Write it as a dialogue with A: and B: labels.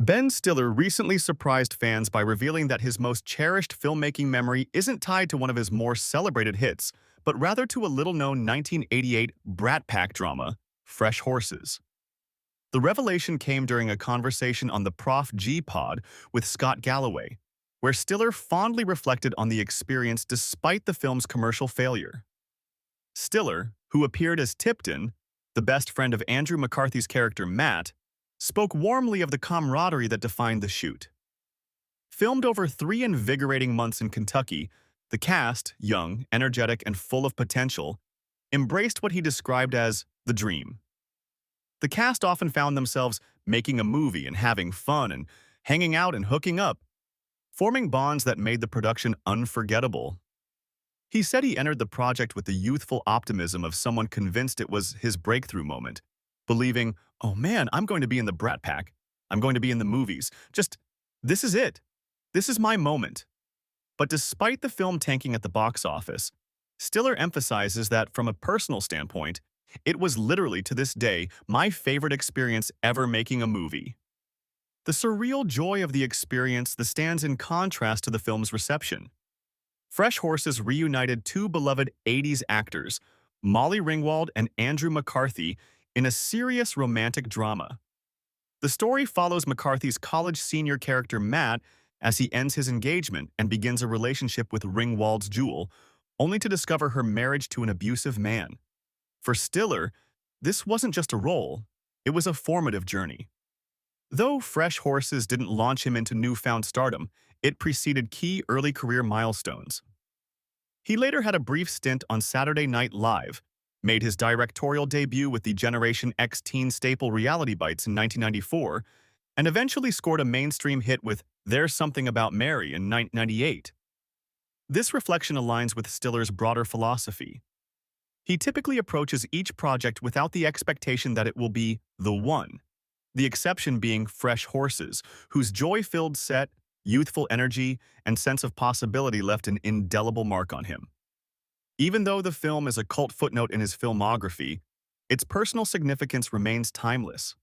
A: Ben Stiller recently surprised fans by revealing that his most cherished filmmaking memory isn't tied to one of his more celebrated hits, but rather to a little-known 1988 Brat Pack drama, Fresh Horses. The revelation came during a conversation on the Prof G pod with Scott Galloway, where Stiller fondly reflected on the experience despite the film's commercial failure. Stiller, who appeared as Tipton, the best friend of Andrew McCarthy's character Matt, spoke warmly of the camaraderie that defined the shoot. Filmed over 3 invigorating months in Kentucky, the cast, young, energetic, and full of potential, embraced what he described as the dream. The cast often found themselves making a movie and having fun and hanging out and hooking up, forming bonds that made the production unforgettable. He said he entered the project with the youthful optimism of someone convinced it was his breakthrough moment, believing, oh man, I'm going to be in the Brat Pack. I'm going to be in the movies. This is it. This is my moment. But despite the film tanking at the box office, Stiller emphasizes that from a personal standpoint, it was literally to this day my favorite experience ever making a movie. The surreal joy of the experience that stands in contrast to the film's reception. Fresh Horses reunited two beloved 80s actors, Molly Ringwald and Andrew McCarthy, in a serious romantic drama. The story follows McCarthy's college senior character Matt as he ends his engagement and begins a relationship with Ringwald's Jewel, only to discover her marriage to an abusive man. For Stiller, this wasn't just a role, it was a formative journey. Though Fresh Horses didn't launch him into newfound stardom, it preceded key early career milestones. He later had a brief stint on Saturday Night Live, made his directorial debut with the Generation X teen staple Reality Bites in 1994, and eventually scored a mainstream hit with There's Something About Mary in 1998. This reflection aligns with Stiller's broader philosophy. He typically approaches each project without the expectation that it will be the one, the exception being Fresh Horses, whose joy-filled set, youthful energy, and sense of possibility left an indelible mark on him. Even though the film is a cult footnote in his filmography, its personal significance remains timeless.